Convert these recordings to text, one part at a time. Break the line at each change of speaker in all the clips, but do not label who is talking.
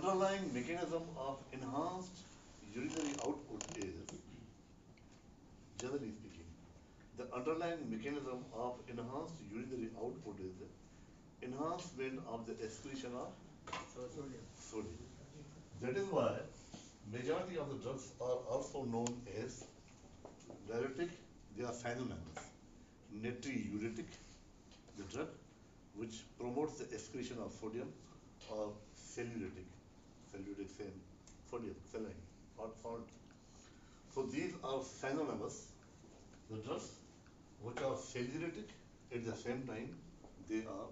underlying mechanism of enhanced urinary output is, generally speaking, the underlying mechanism of enhanced urinary output is enhancement of the excretion of sodium. That is why majority of the drugs are also known as diuretic. They are synonyms. Natriuretic, the drug which promotes the excretion of sodium, or cellulitic same, sodium, saline, or salt. So these are synonymous. The drugs which are cellulitic, at the same time they are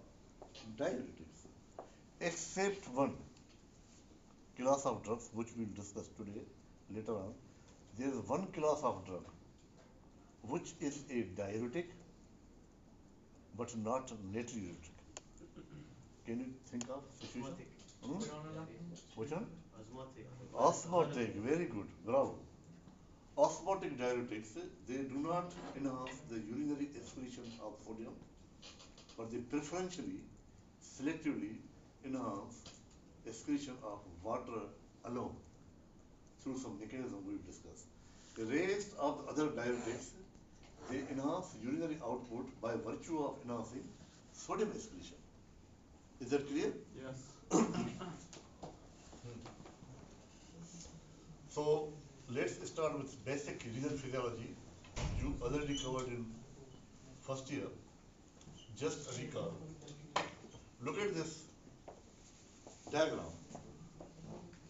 diuretics. Except one class of drugs which we will discuss today later on. There is one class of drug which is a diuretic but not natriuretic. Can you think of situation? Hmm? Which one? Osmotic, very good, bravo. Osmotic diuretics, they do not enhance the urinary excretion of sodium, but they preferentially, selectively enhance excretion of water alone through some mechanism we will discuss. The rest of the other diuretics, they enhance urinary output by virtue of enhancing sodium excretion. Is that clear?
Yes.
So let's start with basic renal physiology. You already covered in first year. Just a recall. Look at this diagram.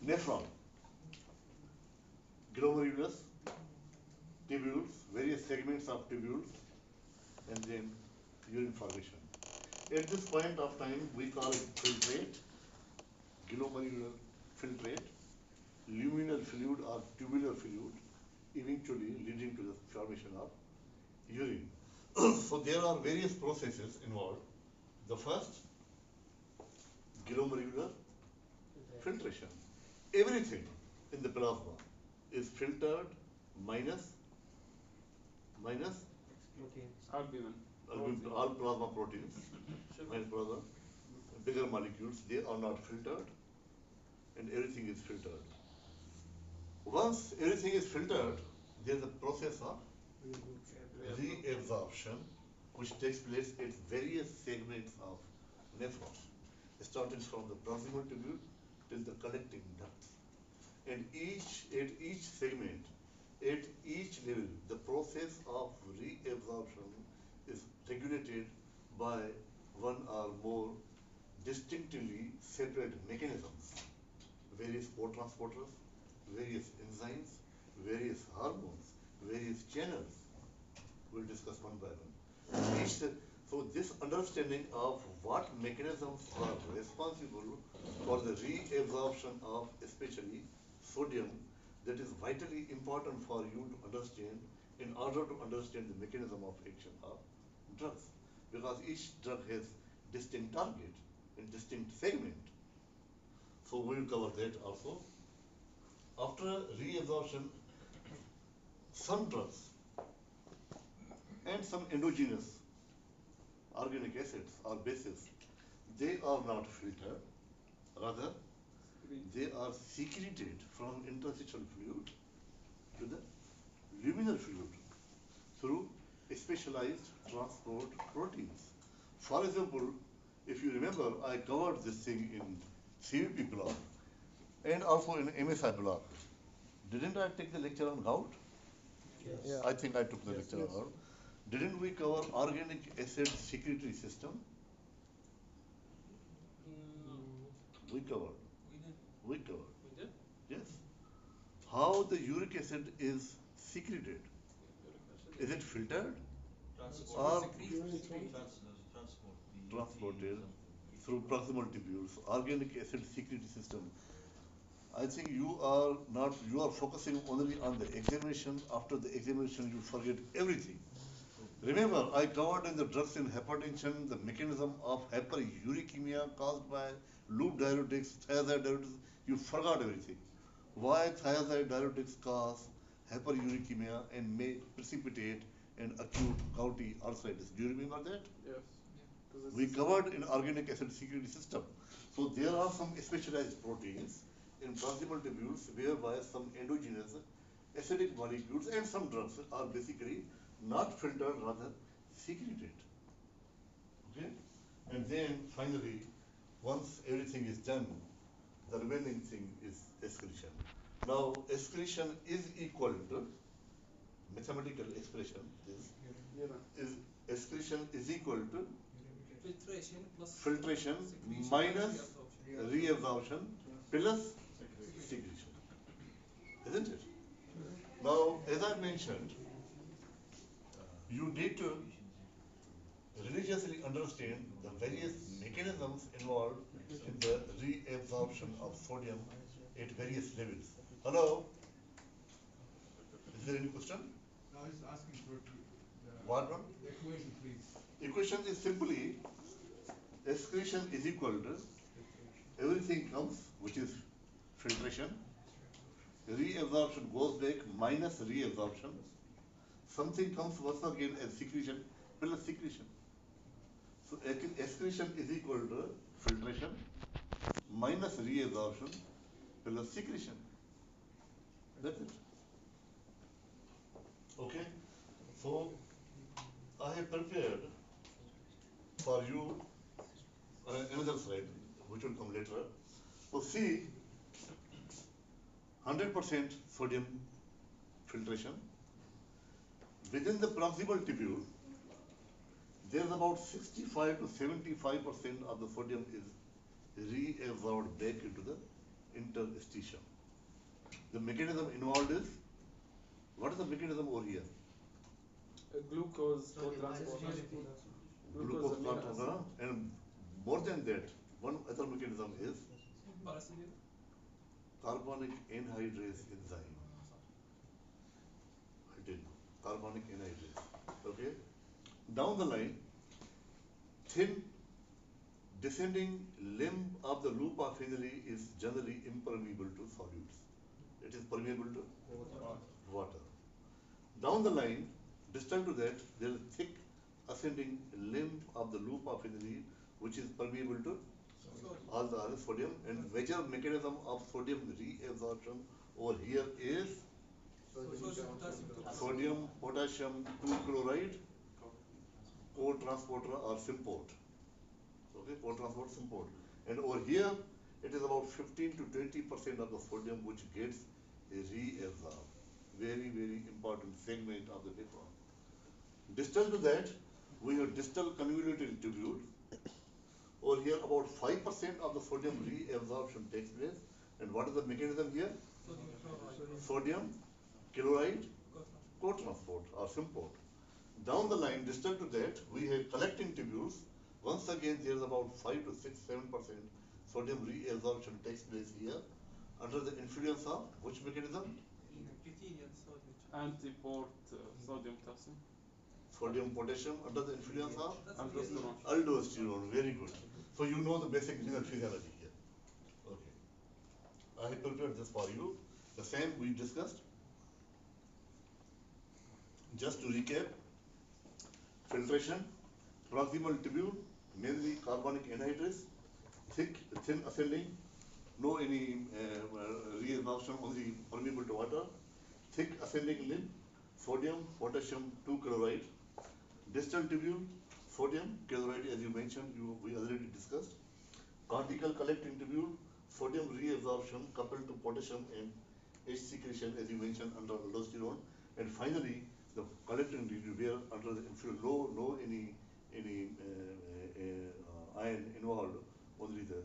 Nephron, glomerulus, tubules, various segments of tubules, and then urine formation. At this point of time, we call it filtrate, glomerular filtrate, luminal fluid or tubular fluid, eventually leading to the formation of urine. So there are various processes involved. The first, glomerular filtration. Everything in the plasma is filtered minus
Albumin.
all plasma proteins, minus plasma, bigger molecules, they are not filtered, and everything is filtered. Once everything is filtered, there is a process of reabsorption which takes place at various segments of nephron, starting from the proximal tubule till the collecting ducts. And at each segment, at each level, the process of reabsorption is regulated by one or more distinctively separate mechanisms, various co-transporters, various enzymes, various hormones, various channels. We'll discuss one by one. So this understanding of what mechanisms are responsible for the reabsorption of especially sodium, that is vitally important for you to understand in order to understand the mechanism of action of drugs. Because each drug has distinct target and distinct segment. So we will cover that also. After reabsorption, some drugs and some endogenous organic acids or bases, they are not filtered, rather they are secreted from interstitial fluid to the luminal fluid through specialized transport proteins. For example, if you remember, I covered this thing in CVP block and also in MSI block. Didn't I take the lecture on gout?
Yes. Yeah.
I think I took the lecture on gout. Didn't we cover organic acid secretory system? We covered. We covered.
We did?
Yes. How the uric acid is secreted? Is it filtered or transported through proximal tubules? Organic acid secretory system. I think you are focusing only on the examination. After the examination, you forget everything. Remember, I covered in the drugs in hypertension the mechanism of hyperuricemia caused by loop diuretics, thiazide diuretics. You forgot everything. Why thiazide diuretics cause hyperuricemia and may precipitate an acute gouty arthritis? Do you remember that?
Yes.
We covered in organic acid secretory system. So there are some specialized proteins in proximal tubules whereby some endogenous acidic molecules and some drugs are basically not filtered, rather secreted. Okay? And then finally, once everything is done, the remaining thing is excretion. Now, excretion is equal to, mathematical expression is excretion is equal to
Filtration plus
filtration
secretion
minus
reabsorption.
reabsorption plus secretion, isn't it? Now, as I mentioned, you need to religiously understand the various mechanisms involved in the reabsorption of sodium at various levels. Hello? Is there any question?
I was asking for
What one?
the equation, please.
Equation is simply excretion is equal to everything comes, which is filtration, reabsorption goes back minus reabsorption, something comes once again as secretion plus secretion. So excretion is equal to filtration minus reabsorption plus secretion. That's it. Okay? So I have prepared for you another slide which will come later. So see 100% sodium filtration. Within the proximal tubule, there is about 65 to 75% of the sodium is reabsorbed back into the interstitium. The mechanism involved is, what is the mechanism over here?
Glucose co-transporter.
Glucose
amino acid.
transporter, and more than that, one other mechanism is
Parasympathetic.
carbonic anhydrase enzyme. I did know. Carbonic anhydrase. Okay? Down the line, thin descending limb of the loop of Henry is generally impermeable to solids. It is permeable to water. Down the line, distal to that, there is thick ascending limb of the loop of Henry which is permeable to all the other sodium, and major mechanism of sodium reabsorption over here is sodium potassium 2 chloride co-transporter or symport. Okay, co-transport symport. And over here, it is about 15 to 20% of the sodium which gets reabsorbed. Very, very important segment of the nephron. Distal to that, we have distal convoluted tubule. Over here, about 5% of the sodium reabsorption takes place. And what is the mechanism here? Sodium chloride co-transport or symport. Down the line, distal to that, we have collecting tubules. Once again, there is about 5 to 6, 7% sodium reabsorption takes place here under the influence of which mechanism?
Epithelial sodium.
Antiport sodium potassium.
Sodium potassium under the influence of
Aldosterone.
aldosterone. Very good. So you know the basic renal physiology here. Okay. I have prepared this for you. The same we discussed. Just to recap, filtration, proximal tubule, mainly carbonic anhydrase, thin ascending, no any reabsorption, only permeable to water, thick ascending limb, sodium, potassium 2 chloride, distal tubule, sodium chloride as you mentioned, we already discussed, cortical collecting tubule, sodium reabsorption coupled to potassium and H secretion as you mentioned under aldosterone, and finally the collecting tubule where under the influence, no any iron involved, only the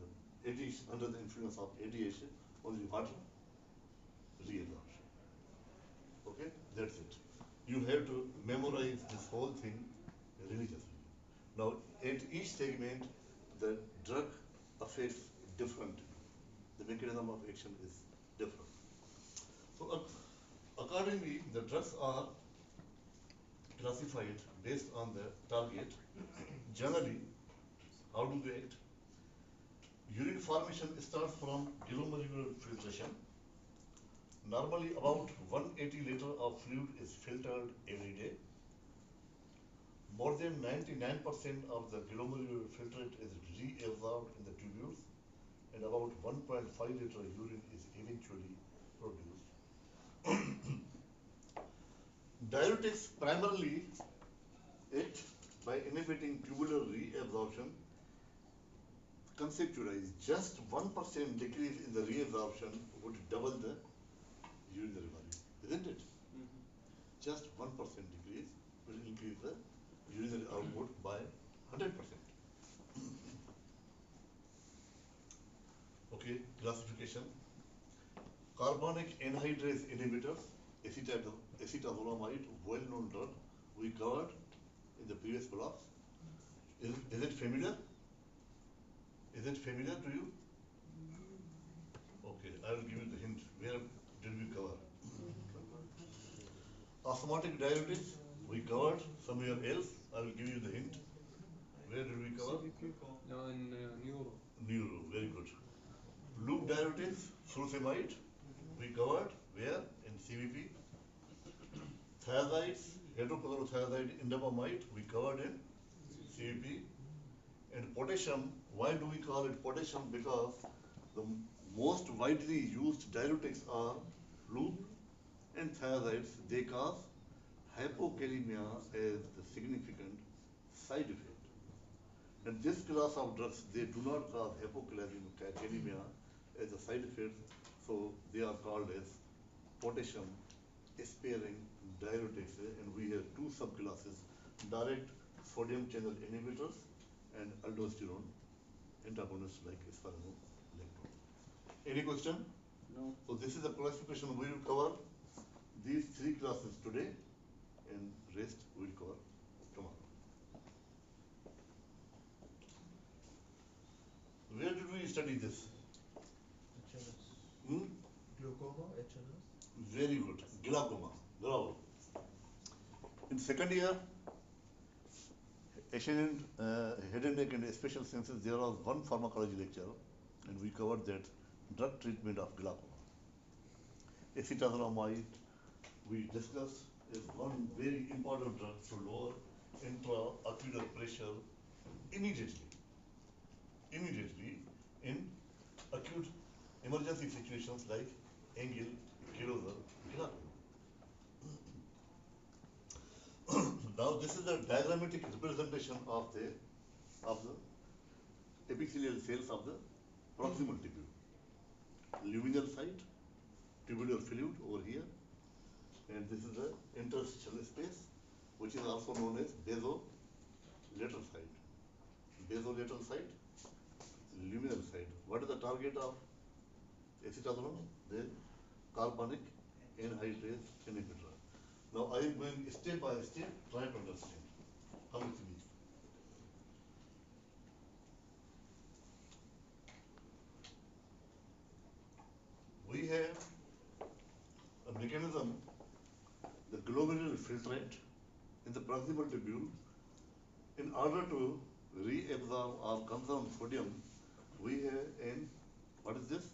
ADH under the influence of ADH, only water reabsorption. Okay, that's it. You have to memorize this whole thing religiously. Now, at each segment, the drug affects differently. The mechanism of action is different. So, accordingly, the drugs are classified based on the target. Generally, how do they act? Urine formation starts from glomerular filtration. Normally, about 180 liters of fluid is filtered every day. More than 99% of the glomerular filtrate is reabsorbed in the tubules. and about 1.5 liter urine is eventually produced. Diuretics primarily act by inhibiting tubular reabsorption. Conceptualize just 1% decrease in the reabsorption would double the urinary volume, isn't it?
Mhm.
Just 1% decrease will increase the urinary output by 100%. Okay, classification. Carbonic anhydrase inhibitors, acetazolamide, well-known drug, we covered in the previous blocks. Is it familiar? Is it familiar to you? Okay, I will give you the hint. Where did we cover? Osmotic diuretics, we covered somewhere else. I will give you the hint. Where did we cover?
No, in neuro.
Neuro, very good. Loop diuretics, furosemide, we covered where? In CVP. Thiazides, hydrochlorothiazide, indapamide, we covered in CVP. And potassium, why do we call it potassium? Because the most widely used diuretics are loop and thiazides. They cause hypokalemia as the significant side effect. And this class of drugs, they do not cause hypokalemia as a side effect, so they are called as potassium sparing diuretics. And we have two subclasses: direct sodium channel inhibitors and aldosterone antagonists like spironolactone. Any question?
No.
So this is the classification. We will cover these three classes today, and rest we will cover tomorrow. Where did we study this?
HNS.
Hmm?
Glaucoma, HNS.
Very good. Glaucoma. Bravo. In second year, Asian head and neck and special senses, there was one pharmacology lecture, and we covered that drug treatment of glaucoma. Acetazolamide, we discussed, is one very important drug to lower intraocular pressure immediately in acute emergency situations like ankylosing glaucoma. Now this is the diagrammatic representation of the epithelial cells of the proximal tubule. Luminal site, tubular fluid over here, and this is the interstitial space, which is also known as basolateral site. Basolateral site, luminal site. What is the target of acetazolam? Then carbonic anhydrase inhibitor. Now I am going step by step, try to understand how it is. We have a mechanism, the glomerular filtrate in the proximal tubule. In order to reabsorb or conserve sodium, we have an, what is this?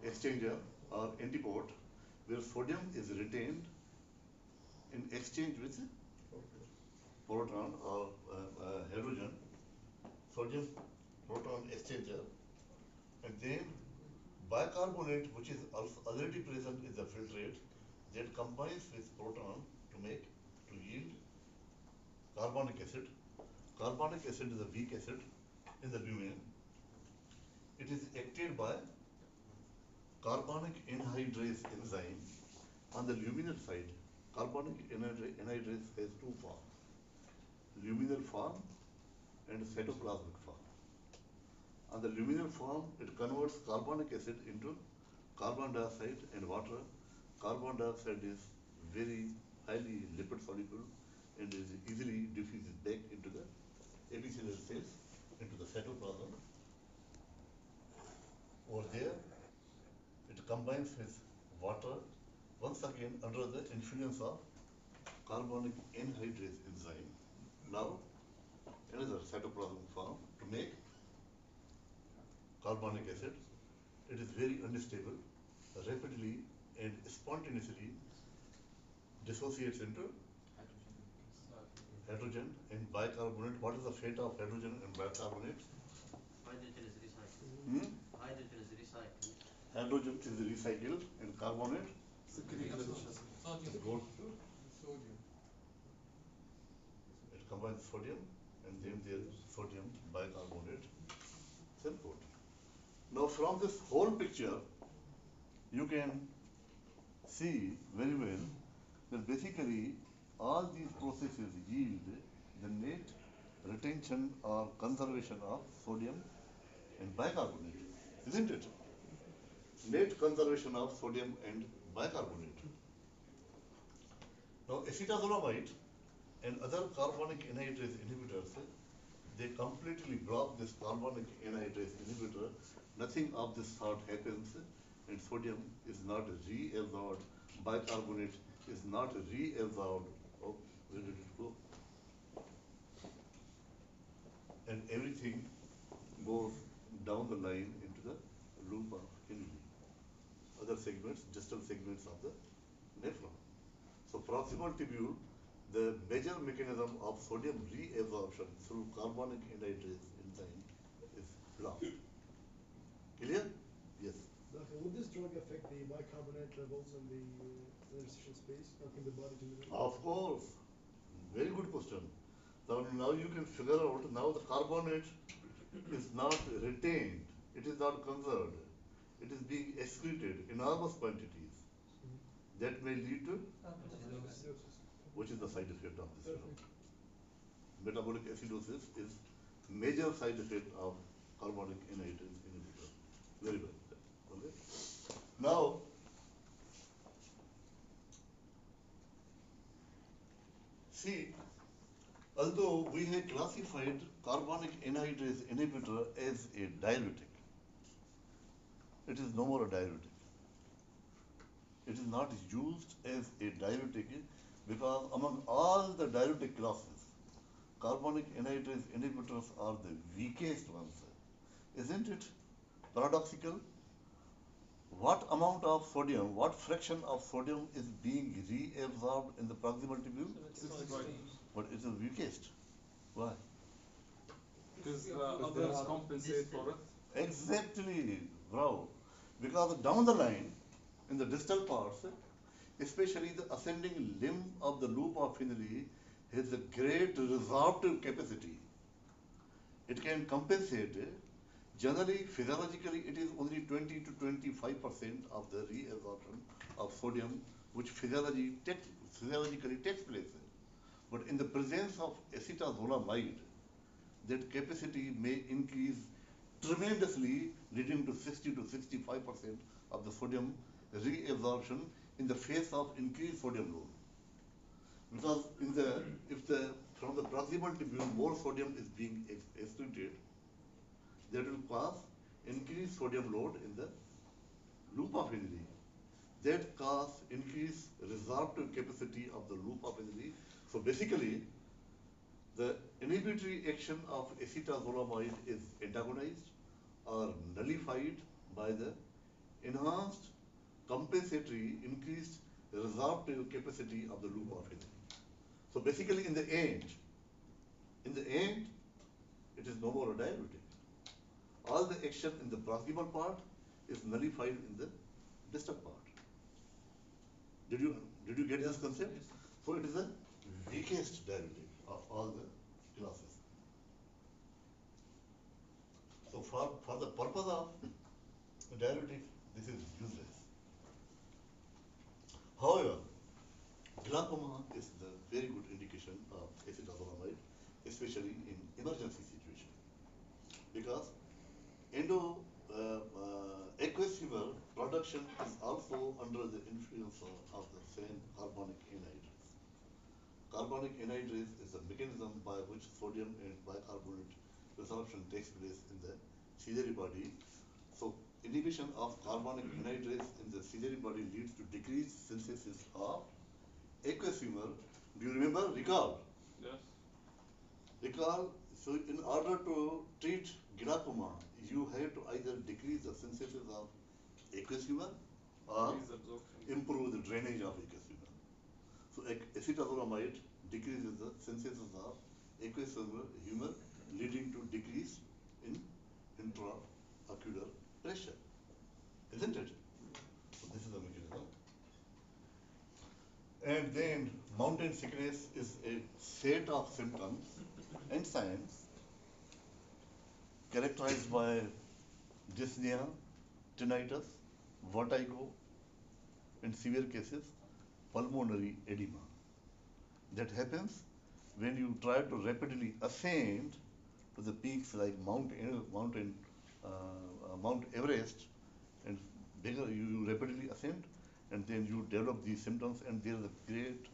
Exchanger or antiport, where sodium is retained in exchange with proton or hydrogen, sodium proton exchanger, and then bicarbonate, which is also already present in the filtrate, that combines with proton to yield carbonic acid. Carbonic acid is a weak acid in the lumen. It is acted by carbonic anhydrase enzyme. On the luminal side, carbonic anhydrase has two forms: luminal form and cytoplasmic form. On the luminal form, it converts carbonic acid into carbon dioxide and water. Carbon dioxide is very highly lipid soluble and is easily diffuses back into the epithelial cells, into the cytoplasm. Over there, it combines with water, once again under the influence of carbonic anhydrase enzyme. Now, another cytoplasmic form to make carbonic acid. It is very unstable, rapidly and spontaneously dissociates into hydrogen and bicarbonate. What is the fate of hydrogen and bicarbonate? Hmm?
Hydrogen is recycled.
Hydrogen is recycled and carbonate
Sodium.
is gold.
Sodium.
It combines sodium and then there is sodium bicarbonate sulfate. Now from this whole picture, you can see very well that basically all these processes yield the net retention or conservation of sodium and bicarbonate, isn't it? Net conservation of sodium and bicarbonate. Now acetazolamide and other carbonic anhydrase inhibitors, they completely block this carbonic anhydrase inhibitor. Nothing of this sort happens and sodium is not reabsorbed, bicarbonate is not reabsorbed. Oh, where did it go? And everything goes down the line into the loop of Henle. Other segments, distal segments of the nephron. So proximal tubule, the major mechanism of sodium reabsorption through carbonic anhydrase enzyme is blocked. Clear? Yes.
Doctor, would this drug affect the bicarbonate levels in the interstitial space, not in the body generally?
Of course. Very good question. Now you can figure out, now the carbonate is not retained, it is not conserved, it is being excreted in enormous quantities. That may lead to, which is the side effect of this drug.
Perfect.
Metabolic acidosis is major side effect of carbonic anhydrase inhibitor. Very well. Okay. Now, see, although we have classified carbonic anhydrase inhibitor as a diuretic, it is no more a diuretic. It is not used as a diuretic because among all the diuretic classes, carbonic anhydrase inhibitors are the weakest ones. Isn't it paradoxical? What amount of sodium, what fraction of sodium is being reabsorbed in the proximal tubule?
65.
But it's the weakest. Why?
Because others compensate for it.
Exactly, bravo. Because down the line, in the distal parts, especially the ascending limb of the loop of Henle has a great resorptive capacity. It can compensate. Generally, physiologically, it is only 20 to 25% of the reabsorption of sodium, which physiologically takes place. But in the presence of acetazolamide, that capacity may increase tremendously, leading to 60 to 65% of the sodium reabsorption in the face of increased sodium load. Because from the proximal tubule more sodium is being excreted, that will cause increased sodium load in the loop of Henle. That cause increased resorptive capacity of the loop of Henle. So basically, the inhibitory action of acetazolamide is antagonized or nullified by the enhanced compensatory increased resorptive capacity of the loop of Henle. So basically in the end, it is no more a diuretic. All the action in the proximal part is nullified in the distal part. Did you get this concept? So it is the weakest diuretic of all the classes. So for the purpose of diuretic, this is useless. However, glaucoma is the very good indication of acetazolamide, especially in emergency situation, because aqueous fever production is also under the influence of the same carbonic anhydrase. Carbonic anhydrase is the mechanism by which sodium and bicarbonate resorption takes place in the ciliary body. So inhibition of carbonic anhydrase in the ciliary body leads to decreased synthesis of aqueous humor. Do you remember? Recall.
Yes.
Recall. So in order to treat glaucoma, you have to either decrease the synthesis of aqueous humor or
Increase absorption.
improve the drainage of aqueous humor. So acetazolamide decreases the synthesis of aqueous humor, leading to decrease in ocular pressure, isn't it? So this is the mechanism. And then mountain sickness is a set of symptoms and signs characterized by dyspnea, tinnitus, vertigo, in severe cases, pulmonary edema. That happens when you try to rapidly ascend to the peaks like Mount Everest, and you rapidly ascend, and then you develop these symptoms, and there is a great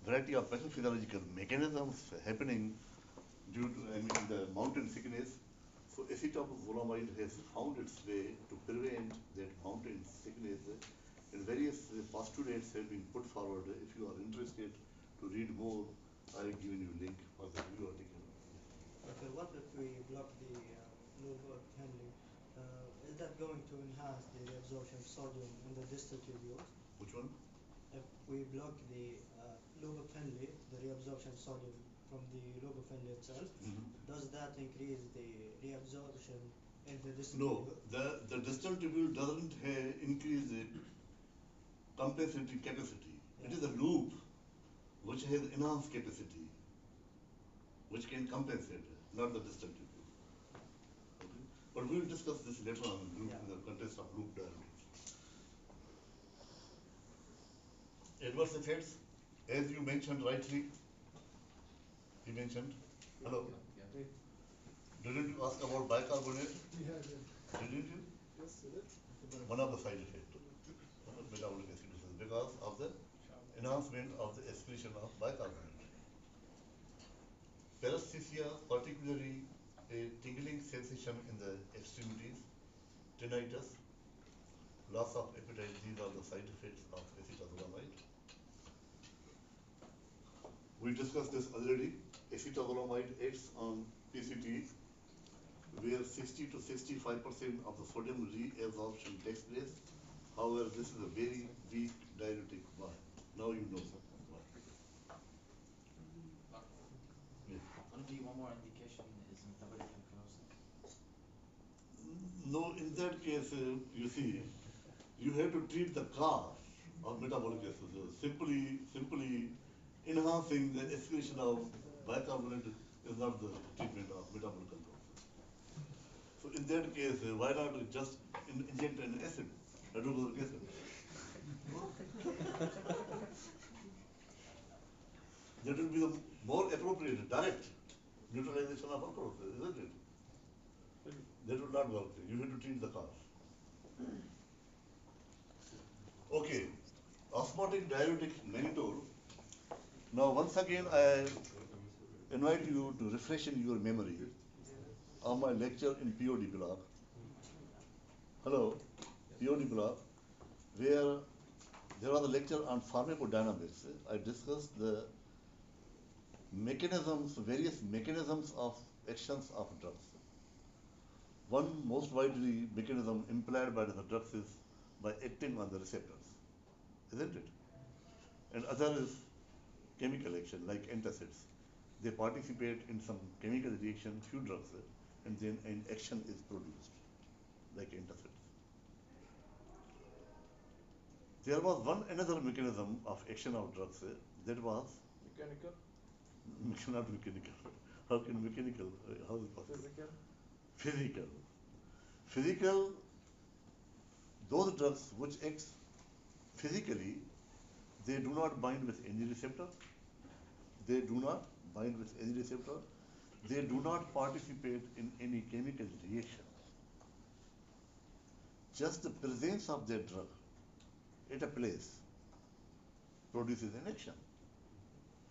variety of pathophysiological mechanisms happening due to the mountain sickness. So acetobutyramide has found its way to prevent that mountain sickness, and various postulates have been put forward. If you are interested to read more, I have given you a link for the review article.
Okay, what if we block the lobe handling? Is that going to enhance the reabsorption of sodium in the distal tubules?
Which one?
If we block the lobe friendly, the reabsorption of sodium from the lobe friendly itself, does that increase the reabsorption in the distal
No,
tubule?
the distal tubule doesn't increase the compensatory capacity. It is a loop which has enhanced capacity, which can compensate, not the distal tubule. Okay? But we will discuss this later on in the context of loop diuretics. Adverse effects, as you mentioned rightly, he mentioned, hello, didn't you ask about bicarbonate?
Yeah.
Didn't you?
Yes, it is.
One of the side effects of metabolic acidosis because of the enhancement of the excretion of bicarbonate. Paresthesia, particularly a tingling sensation in the extremities, tinnitus, loss of appetite, these are the side effects of acetobutyramide. We discussed this already. Acetobutyramide acts on PCT, where 60 to 65% of the sodium reabsorption takes place. However, this is a very weak diuretic. Why? Now you know why. Yes.
Only one more indication is metabolic alkalosis.
No, in that case, you see, you have to treat the cause of metabolic acidosis. Simply enhancing the excretion of bicarbonate is not the treatment of metabolic alkalosis. So in that case, why not just inject an acid, hydrochloric acid? That will be the more appropriate, direct neutralization of alkalosis, isn't it? That will not work. You have to treat the cause. Okay, osmotic diuretic mannitol. Now, once again, I invite you to refresh in your memory of my lecture in POD block. Hello, POD block, where there was a lecture on pharmacodynamics. I discussed the various mechanisms of actions of drugs. One most widely mechanism implied by the drugs is by acting on the receptors, isn't it? And other is chemical action, like antacids. They participate in some chemical reaction, few drugs, and then an action is produced, like antacids. There was another mechanism of action of drugs that was
Mechanical,
not mechanical. How can mechanical? How is it possible?
physical.
Physical. Physical. Those drugs which act physically, they do not bind with any receptor. They do not bind with any receptor. They do not participate in any chemical reaction. Just the presence of that drug at a place produces an action,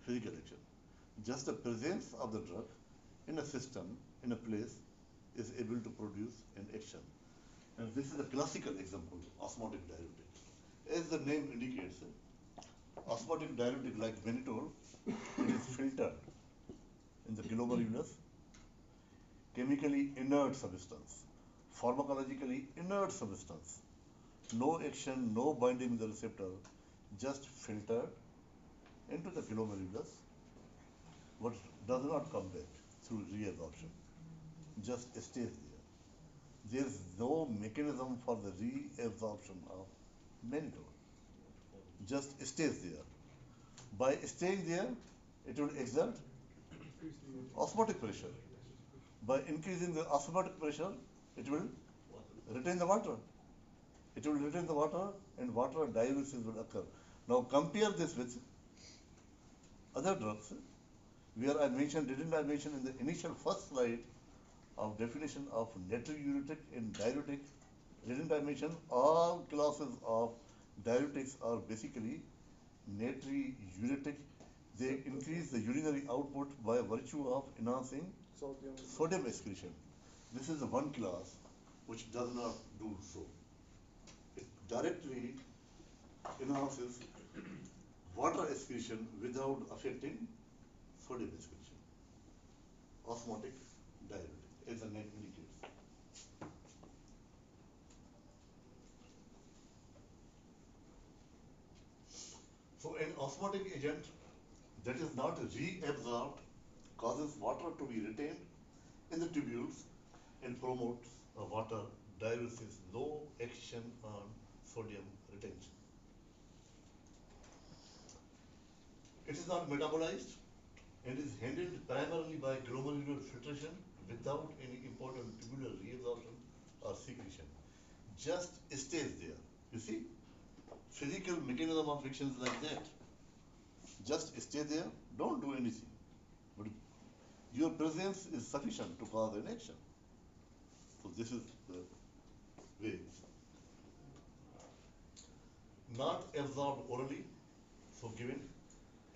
physical action. Just the presence of the drug in a system, in a place, is able to produce an action. And this is a classical example, osmotic diuretic. As the name indicates, osmotic diuretic like mannitol, it is filtered in the glomerulus, chemically inert substance, pharmacologically inert substance, no action, no binding with the receptor, just filtered into the glomerulus, but does not come back through reabsorption, just stays there. there is no mechanism for the reabsorption of mannitol. Just stays there. By staying there, it will exert
Increase the.
osmotic pressure. By increasing the osmotic pressure, it will retain the water. It will retain the water and water diuresis will occur. Now compare this with other drugs where didn't I mention in the initial first slide of definition of natriuretic and diuretic, didn't I mention all classes of diuretics are basically natriuretic. They increase the urinary output by virtue of enhancing sodium excretion. This is the one class which does not do so. It directly enhances water excretion without affecting sodium excretion. Osmotic diuretic, as the name indicates. So an osmotic agent that is not reabsorbed causes water to be retained in the tubules and promotes a water diuresis, low action on sodium retention. It is not metabolized and is handled primarily by glomerular filtration without any important tubular reabsorption or secretion. Just stays there. You see, physical mechanism of action is like that. Just stay there, don't do anything. But your presence is sufficient to cause an action. So this is the way. Not absorbed orally, so given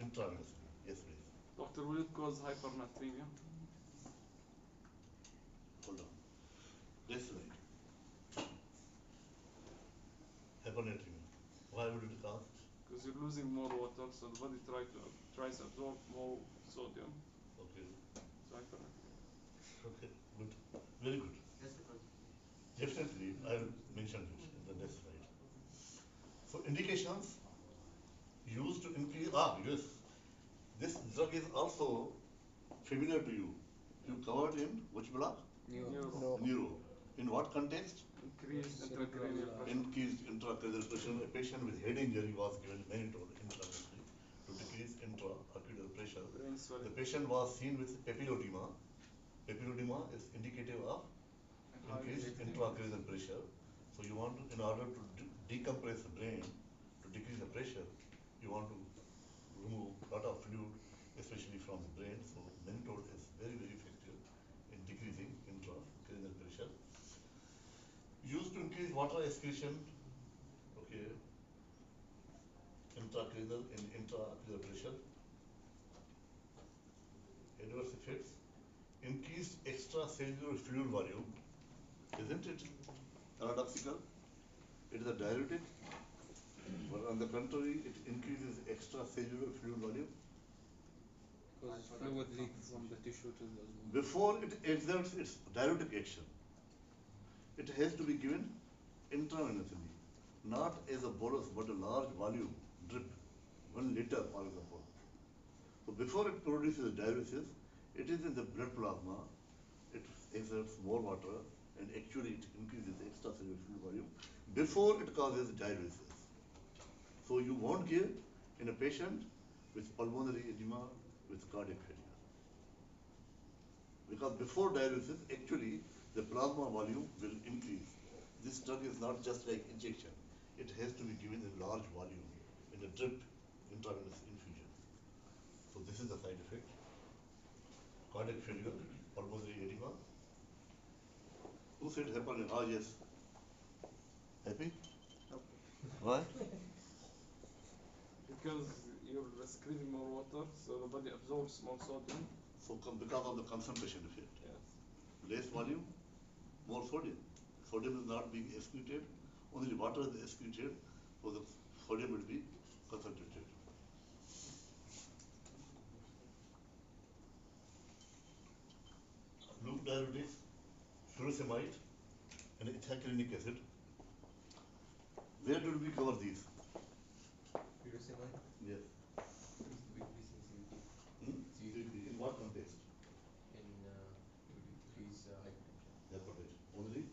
intravenously. Yes, please.
Doctor, will it cause hypernatremia?
Hold on. This right. Hypernatremia. Why would it cause?
Because you're losing more water, so the body tries to absorb more sodium.
Okay.
So hypernatremia.
Okay. Good. Very good.
That's the first.
Definitely, I will mention it in the next slide. So indications used to increase. Yes. This drug is also familiar to you. You covered in which block?
Neuro.
Neuro. In what context?
Increased intracranial pressure.
Increased intracranial pressure. A patient with head injury was given mannitol intravenously to decrease intraocular pressure.
Brain swelling.
The patient was seen with papilledema. Papilledema is indicative of increased intracranial pressure. So you want to, in order to decompress the brain, to decrease the pressure, you want to remove a lot of fluid, especially from the brain. So mannitol is very, very effective in decreasing intracranial pressure. Used to increase water excretion, okay, intracranial and intraocular pressure. Adverse effects, increased extracellular fluid volume. Isn't it paradoxical? It is a diuretic, but on the contrary, it increases extracellular fluid volume.
Because fluid leaks from the tissue to the
Before it exerts its diuretic action, it has to be given intravenously, not as a bolus but a large volume drip, 1 liter for example. So before it produces diuresis, it is in the blood plasma, it exerts more water and actually it increases the extracellular fluid volume before it causes diuresis. So you won't give in a patient with pulmonary edema with cardiac failure. Because before diuresis, actually the plasma volume will increase. This drug is not just like injection. It has to be given in large volume in a drip intravenous infusion. So this is the side effect. Cardiac failure, pulmonary edema. Who said heparin? Yes. Happy? Why?
Because you're excreting more water, so the body absorbs more sodium.
So because of the concentration effect.
Yes.
Less volume, more sodium. Sodium is not being excreted, only water is excreted, so the sodium will be concentrated. Loop diuretics, furosemide, and ethacrylinic acid. Where did we cover these?
furosemide
Yes.
used to be increasing CVT
In what context?
in it would increase hypertension.
Hypertension. Only?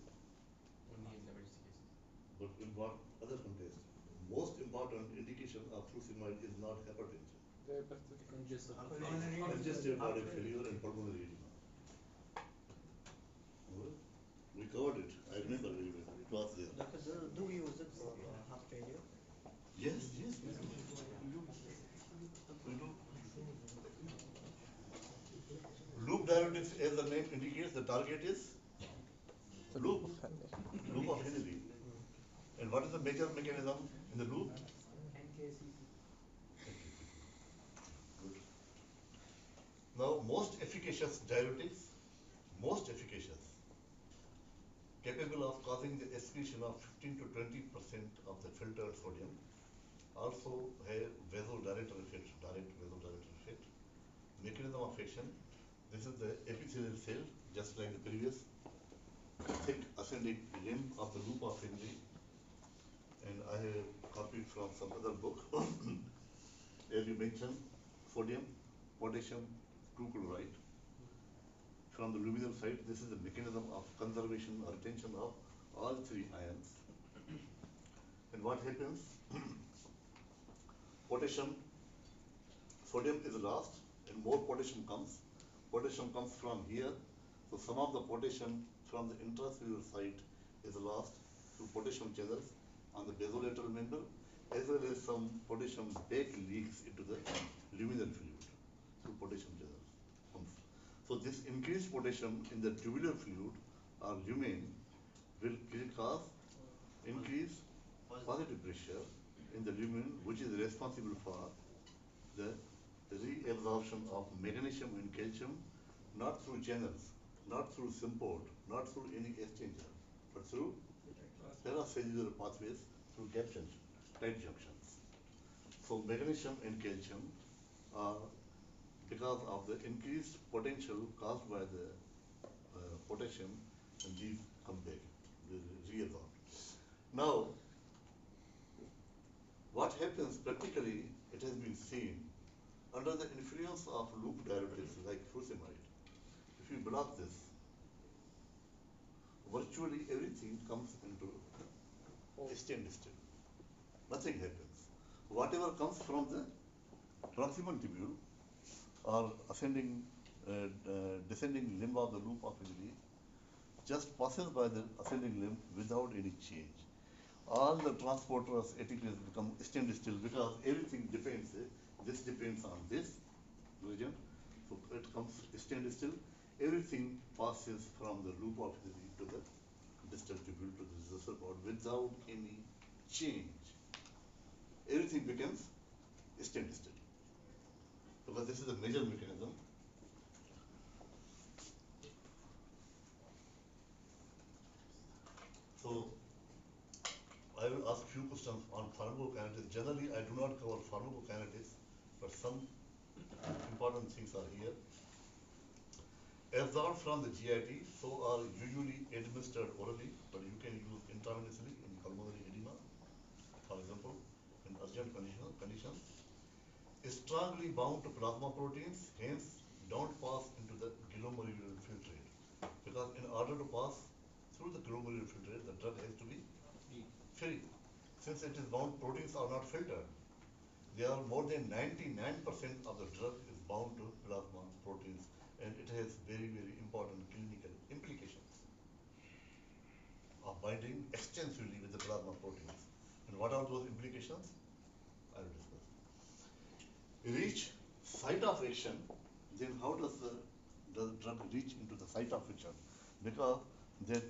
what other contests. Most important indication of furosemide is not hypertension.
Diabetic.
Congestive.
Pulmonary
Congestive cardiac failure and pulmonary edema. Well, we covered it. I remember very well. It was there.
Doctor, do we use it for heart failure?
Yes, yes, we do. We do. Loop diuretics, as the name indicates, the target is loop. Loop of Henry. And what is the major mechanism in the loop? Good. Now, most efficacious diuretics, capable of causing the excretion of 15 to 20% of the filtered sodium, also have vasodilator effect, direct vasodilator effect. Mechanism of action, this is the epithelial cell, just like the previous, thick ascending limb of the loop of Henry. And I have copied from some other book. As you mentioned, sodium, potassium, 2-chloride. From the luminal side, this is the mechanism of conservation or retention of all three ions. And what happens? Potassium, sodium is lost and more potassium comes. Potassium comes from here. So some of the potassium from the intracellular site is lost through potassium channels on the basolateral member, as well as some potassium back leaks into the luminal fluid through potassium channels. So this increased potassium in the tubular fluid or lumen will cause increased positive pressure in the lumen, which is responsible for the reabsorption of magnesium and calcium, not through channels, not through symport, not through any exchanger, but through paracellular pathways, through gap junction, tight junctions. So magnesium and calcium are, because of the increased potential caused by the potassium, and these come back, reabsorbed. Now, what happens practically, it has been seen under the influence of loop diuretics like furosemide. If you block this, virtually everything comes into standstill. Nothing happens. Whatever comes from the proximal tubule or descending limb of the loop of Henry just passes by the ascending limb without any change. All the transporters ATPs become standstill because everything depends, this depends on this region, so it comes standstill. Everything passes from the loop of Henry to the distal tubule to the reservoir without any change. Everything becomes standstill because this is a major mechanism. So I will ask few questions on pharmacokinetics. Generally, I do not cover pharmacokinetics, but some important things are here. Absorbed from the GIT, so are usually administered orally, but you can use intravenously in pulmonary edema, for example, in urgent conditions. Strongly bound to plasma proteins, hence don't pass into the glomerular filtrate. Because in order to pass through the glomerular filtrate, the drug has to be free. Since it is bound, proteins are not filtered. They are more than 99% of the drug is bound to plasma proteins, and it has very, very important clinical implications of binding extensively with the plasma proteins. And what are those implications? I will discuss. Reach site of action, then how does the drug reach into the site of action? Because that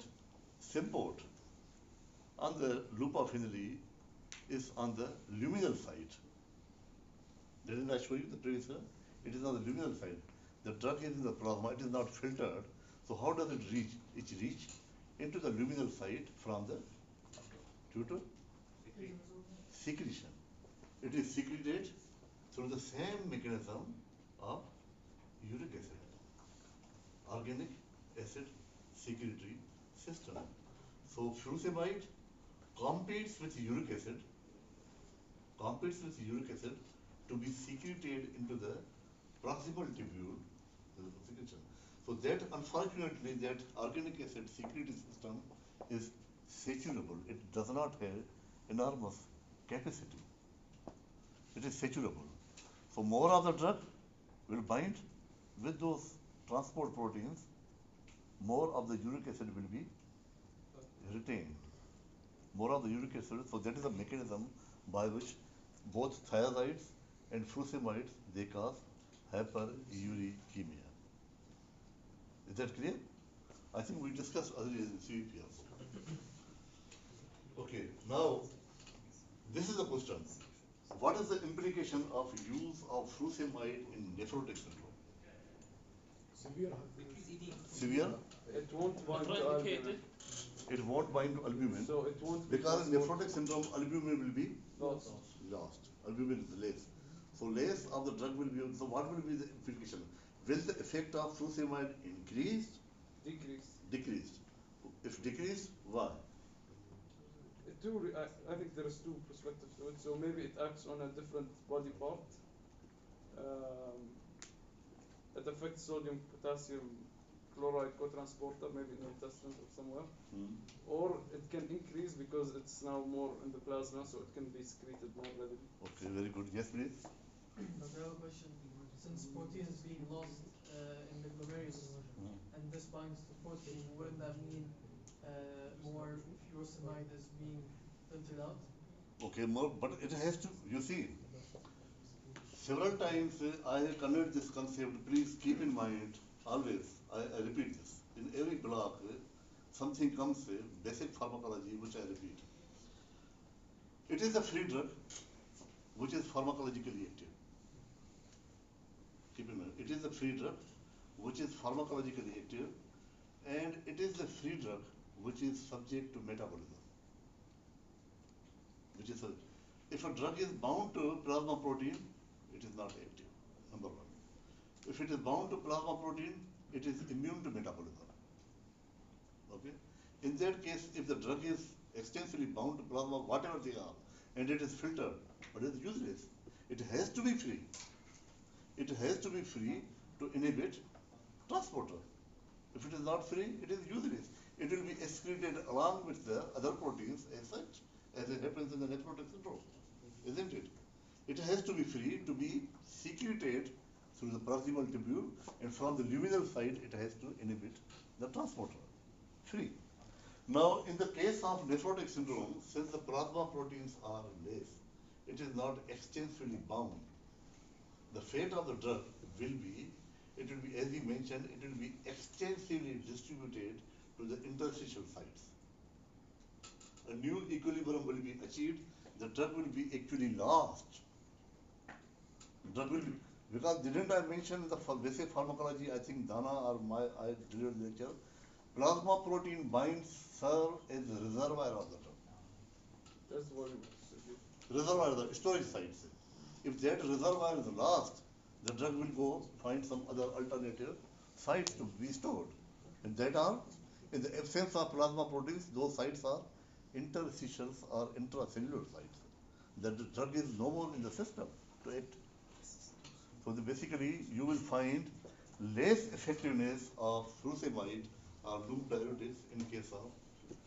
symport on the loop of Henry is on the luminal side. Didn't I show you the previous one? It is on the luminal side. The drug is in the plasma, it is not filtered. So how does it reach? It reach into the luminal side from the due to secretion. It is secreted through the same mechanism of uric acid, organic acid secretory system. So furosemide competes with uric acid to be secreted into the proximal tubule. So that, unfortunately, that organic acid secretory system is saturable. It does not have enormous capacity. It is saturable. So more of the drug will bind with those transport proteins, more of the uric acid will be retained. More of the uric acid, so that is the mechanism by which both thiazides and furosemide they cause hyperuricemia. Is that clear? I think we discussed earlier in CVP also. Okay, now this is the question. What is the implication of use of furosemide in nephrotic syndrome?
Severe
Decrease edema.
Severe?
It won't bind to
Contraindicated.
albumin.
It won't bind to albumin.
So it won't be
Because in
transported.
nephrotic syndrome, albumin will be
Lost.
lost. Albumin is less. So less of the drug will be, so what will be the implication? Will the effect of furosemide increased,
Decrease.
decreased? If decreased, why?
I think there is two perspectives to it. So maybe it acts on a different body part. It affects sodium potassium chloride co-transporter, maybe in the intestines or somewhere. Or it can increase because it's now more in the plasma, so it can be secreted more readily.
Okay, very good. Yes, please.
But I have a question. Since protein is being lost in the glomerulus and this binds to protein, wouldn't that mean more furosemide is being filtered out?
Okay, more, but it has to, you see, several times I have conveyed this concept. Please keep in mind, always, I repeat this. In every block, something comes, basic pharmacology, which I repeat. It is a free drug, which is pharmacologically active. Keep in mind, it is a free drug, which is pharmacologically active, and it is a free drug, which is subject to metabolism. Which is if a drug is bound to plasma protein, it is not active, number one. If it is bound to plasma protein, it is immune to metabolism. Okay? In that case, if the drug is extensively bound to plasma, whatever they are, and it is filtered, but it is useless. It has to be free. It has to be free to inhibit transporter. If it is not free, it is useless. It will be excreted along with the other proteins as such, as it happens in the nephrotic syndrome, isn't it? It has to be free to be secreted through the proximal tubule, and from the luminal side, it has to inhibit the transporter. Free. Now, in the case of nephrotic syndrome, since the plasma proteins are less, it is not extensively bound. The fate of the drug will be, it will be, as we mentioned, it will be extensively distributed to the interstitial sites. A new equilibrium will be achieved. The drug will be actually lost. Drug will be, because didn't I mention the basic pharmacology? I think Dana or I delivered the lecture. Plasma protein binds serve as the reservoir of the drug.
That's what
Reservoir, the storage sites. If that reservoir is lost, the drug will go find some other alternative sites to be stored. And that are, in the absence of plasma proteins, those sites are interstitials or intracellular sites. That the drug is no more in the system to act. So basically, you will find less effectiveness of furosemide or loop diuretics in case of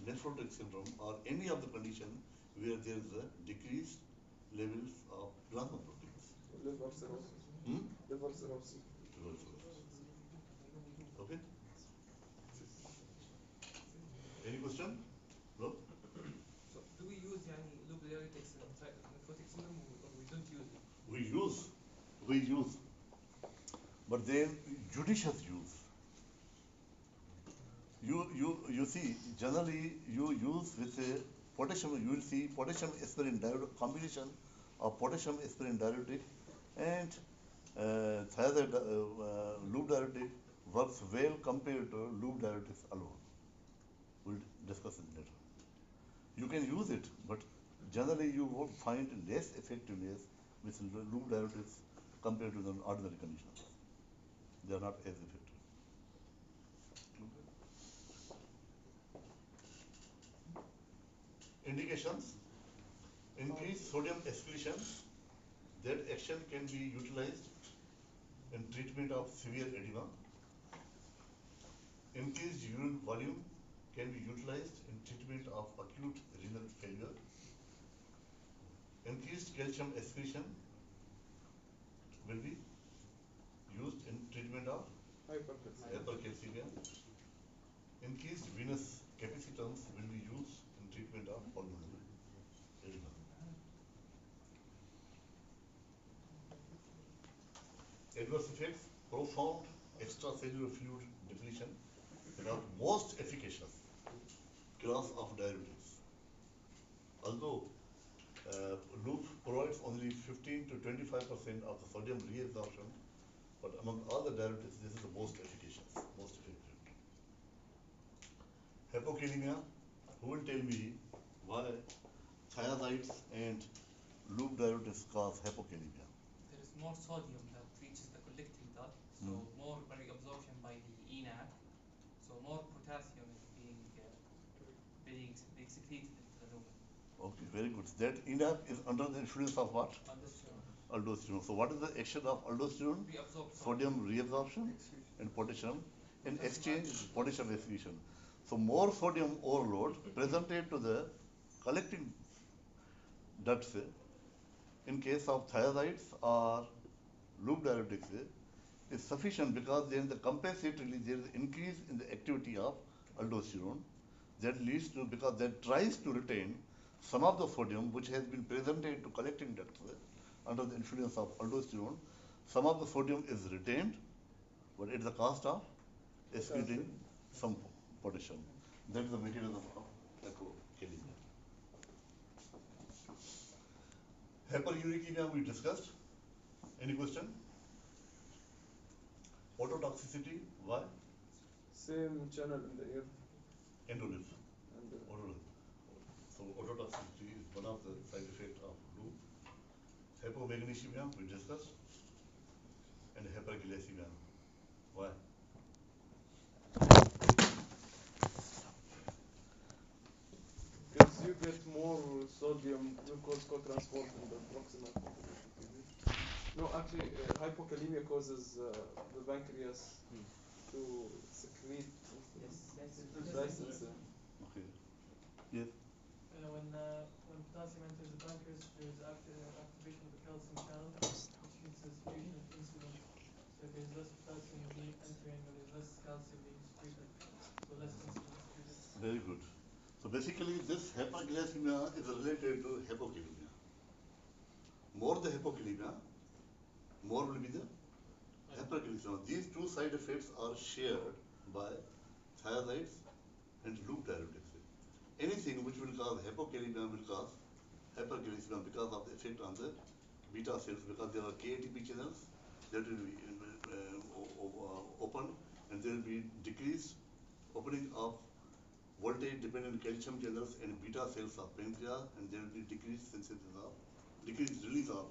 nephrotic syndrome or any of the condition where there is a decreased levels of plasma proteins.
liver cirrhosis. Liver cirrhosis.
Okay? Any question? No?
So do we use loop diuretics inside nephrotic syndrome or we don't use it?
We use, but then judicious use. You see, generally you use with a potassium, you will see potassium aspirin diuretic combination of potassium aspirin diuretic and thiazide loop diuretic works well compared to loop diuretics alone. We'll discuss it later. You can use it, but generally you won't find less effectiveness with loop diuretics compared to the ordinary conditions. They are not as effective. Indications: increased sodium excretion. That action can be utilized in treatment of severe edema. Increased urine volume can be utilized in treatment of acute renal failure. increased calcium excretion will be used in treatment of
Hypercalcemia.
hypercalcemia. Increased venous capacitance will be used in treatment of pulmonary edema. Adverse effects, profound extracellular fluid depletion, are most efficacious class of diuretics. Although loop provides only 15 to 25% of the sodium reabsorption, but among all the diuretics, this is the most efficacious, most effective. Hypokalemia, who will tell me why thiazides and loop diuretics cause hypokalemia?
There is more sodium that reaches the collecting duct, so more reabsorption by the ENaC, so more potassium is being secreted into the lumen.
Okay, very good. That ENaC is under the influence of what?
Aldosterone.
Aldosterone. So what is the action of aldosterone?
Reabsorb
Sodium reabsorption and potassium in exchange potassium excretion. So more sodium overload presented to the collecting ducts in case of thiazides or loop diuretics is sufficient because then the compensatory there is increase in the activity of aldosterone that leads to, because that tries to retain some of the sodium which has been presented to collecting ducts under the influence of aldosterone. Some of the sodium is retained, but at the cost of excreting some potassium. That is the mechanism of hypokalemia. Hyperuricemia we discussed. Any question? Ototoxicity, why?
Same channel in the ear.
Endolymph.
And
Otolymph. So ototoxicity is one of the side effects of loop. Hypomagnesemia we discussed. And hyperglycemia. Why?
because you get more sodium glucose co-transport in the proximal convolution. No, actually, hypokalemia causes the pancreas to secrete glycine.
Okay. Yes.
When potassium enters the pancreas, there is activation of the calcium channel, which leads to the secretion of insulin. So if there's less potassium being entering, and there's less calcium being secreted, so less insulin is secreted.
Very good. So basically this hyperglycemia is related to hypokalemia. More the hypokalemia, more will be the hyperglycemia. These two side effects are shared by thiazides and loop diuretics. Anything which will cause hypokalemia will cause hyperglycemia because of the effect on the beta cells, because there are KATP channels that will be open, and there will be decreased opening of voltage dependent calcium channels and beta cells of pancreas, and there will be decreased release of decreased release of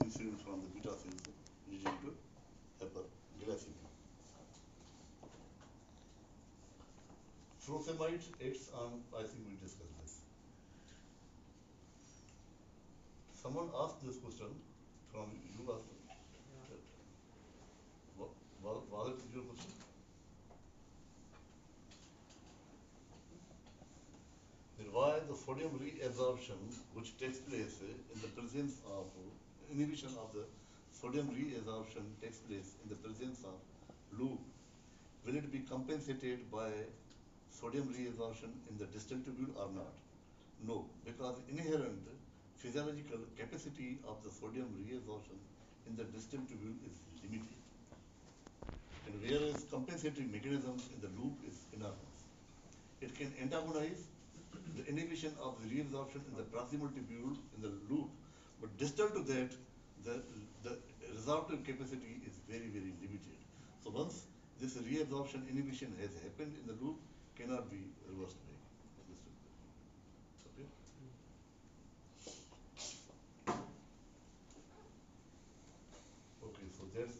insulin from the beta cells, leading to hyperglycemia. Furosemide acts on, I think we discussed this. Someone asked this question from you also. Was it your question? Then why the sodium reabsorption which takes place in the presence of inhibition of the sodium reabsorption takes place in the presence of loop, will it be compensated by sodium reabsorption in the distal tubule or not? No, because inherent physiological capacity of the sodium reabsorption in the distal tubule is limited. And whereas compensatory mechanisms in the loop is enormous. It can antagonize the inhibition of the reabsorption in the proximal tubule in the loop, but distal to that, the resorptive capacity is very, very limited. So once this reabsorption inhibition has happened in the loop, cannot be reversed back. Okay? Okay, so that's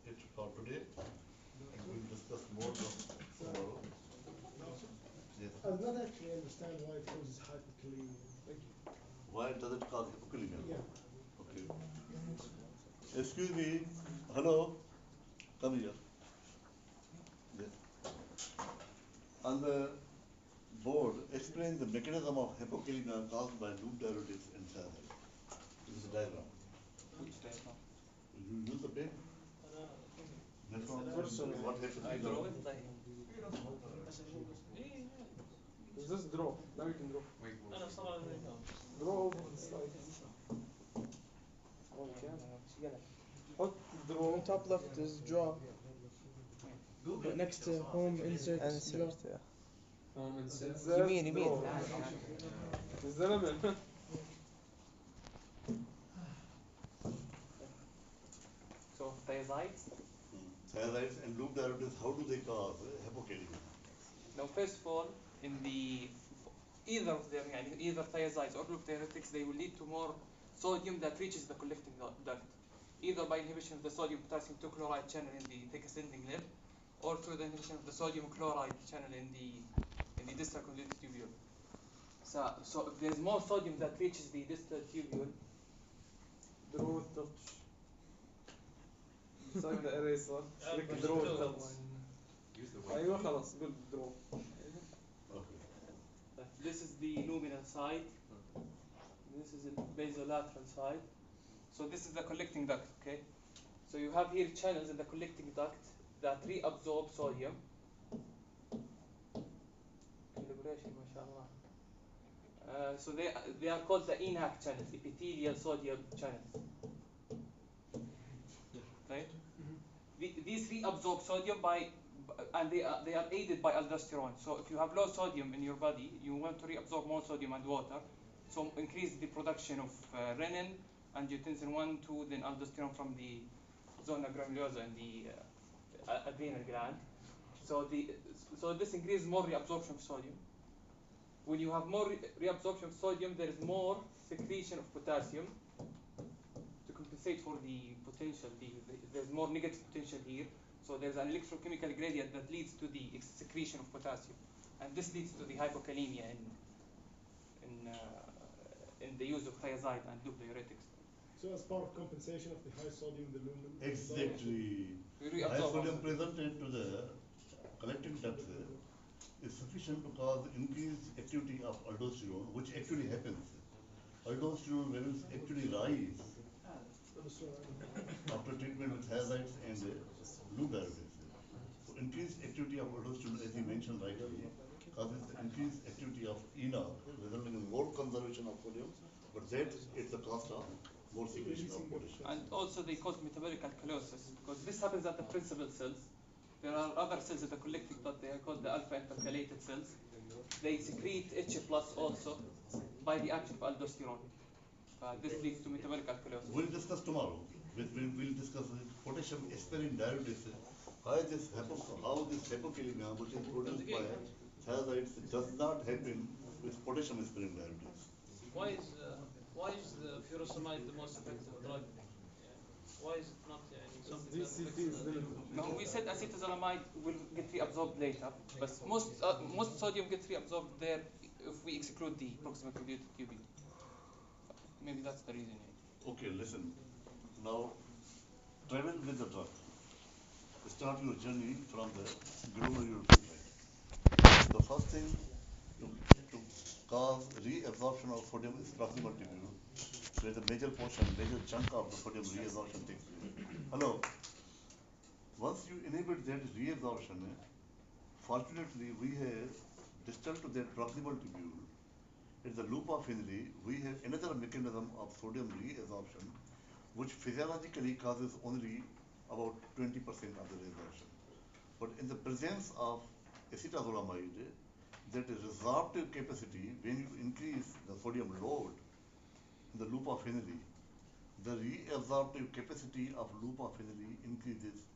it for today, and we'll discuss more tomorrow. Yes.
I do not actually understand why it causes hypokalemia.
Why does it cause hypokalemia?
Yeah.
Okay. Excuse me. Hello. Come here. Yes. On board, explain the mechanism of hypokalemia caused by loop diuretics and thiazide. This is a diagram.
Which diagram?
You use the pen? Nephron, what happens?
I draw it like.
Just draw. Now you can draw.
أنا صراحة
Draw over the slides. Okay. حط draw.
On top left is draw.
Google
Next to home insert.
Insert,
draw.
Insert
يمين
draw. الزلمة.
So thiazides.
Thiazides and loop diuretics, how do they cause hypokalemia?
Now first of all, in the either of them, يعني either thiazides or loop diuretics, they will lead to more sodium that reaches the collecting duct, either by inhibition of the sodium potassium 2 chloride channel in the thick ascending lip, or through the inhibition of the sodium chloride channel in the distal convoluted tubule. So if there's more sodium that reaches the distal tubule,
Draw with touch. Beside the eraser. Click draw with touch. أيوة خلاص قول draw.
Okay.
this is the luminal side, this is the basolateral side. So this is the collecting duct, okay? So you have here channels in the collecting duct that reabsorb sodium. Calibration, mashallah. So they are called the ENaC channels, epithelial sodium channels. Right? These reabsorb sodium and they are aided by aldosterone. So if you have low sodium in your body, you want to reabsorb more sodium and water. So increase the production of renin, angiotensin 1, 2, then aldosterone from the zona granulosa in the adrenal gland. So this increases more reabsorption of sodium. When you have more reabsorption of sodium, there is more secretion of potassium to compensate for the potential. There's more negative potential here. So there's an electrochemical gradient that leads to the secretion of potassium, and this leads to the hypokalemia in the use of thiazide and loop diuretics.
So as part of compensation of the high sodium in the lumen.
Exactly.
We
High
reabsorb
sodium
also.
presented to the collecting duct is sufficient to cause increased activity of aldosterone, which actually happens. Aldosterone levels actually rise after treatment with thiazides and loop diuretics. So increased activity of aldosterone, as you mentioned rightly, causes increased activity of ENaC, resulting in more conservation of sodium, but that at the cost of more secretion of potassium.
And also they cause metabolic alkalosis, because this happens at the principal cells. There are other cells that are collecting, but they are called the alpha intercalated cells. They secrete H plus also by the action of aldosterone. This leads to metabolic alkalosis.
We'll discuss tomorrow. We'll discuss potassium aspirin diuretics. How this hypokalemia, which is produced by thiazides, does not happen with potassium aspirin diuretics.
Why is the furosemide the most effective drug? Why is it not something that
DCT
affects
is
the
very
No, we said acetazolamide will get reabsorbed later, but most sodium gets reabsorbed there if we exclude the proximal convoluted tubule. Maybe that's the reason.
Okay, listen. Now, travel with the drug. Start your journey from the glomerular filtrate. The first thing to cause reabsorption of sodium is proximal tubule, where the major chunk of the sodium reabsorption takes place. Hello. Once you inhibit that reabsorption, fortunately we have distal to that proximal tubule, at the loop of Henle, we have another mechanism of sodium reabsorption, which physiologically causes only about 20% of the reabsorption. But in the presence of acetazolamide, that resorptive capacity, when you increase the sodium load in the loop of Henle, the reabsorptive capacity of loop of Henle increases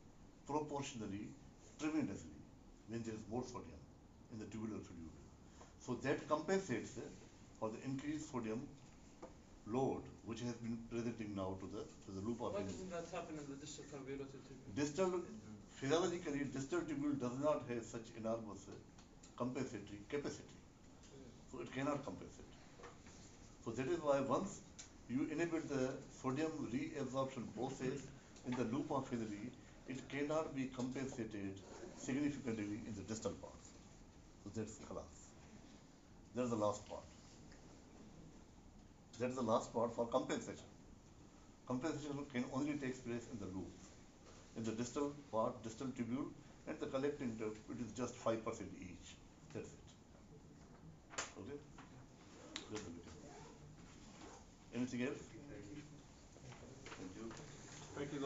proportionally, tremendously, when there is more sodium in the tubular fluid. So that compensates for the increased sodium load, which has been presenting now to the loop of
Why
Henle.
doesn't that happen in the distal convoluted tubule?
Distal, physiologically, distal tubule does not have such enormous compensatory capacity. So it cannot compensate. So that is why once you inhibit the sodium reabsorption process in the loop of Henle, it cannot be compensated significantly in the distal parts. So that's class. That's the last part. That is the last part for compensation. Compensation can only take place in the loop. In the distal part, distal tubule, and the collecting duct, it is just 5% each. That's it. Okay? That's the mechanism. Anything else? Thank you.
Thank you.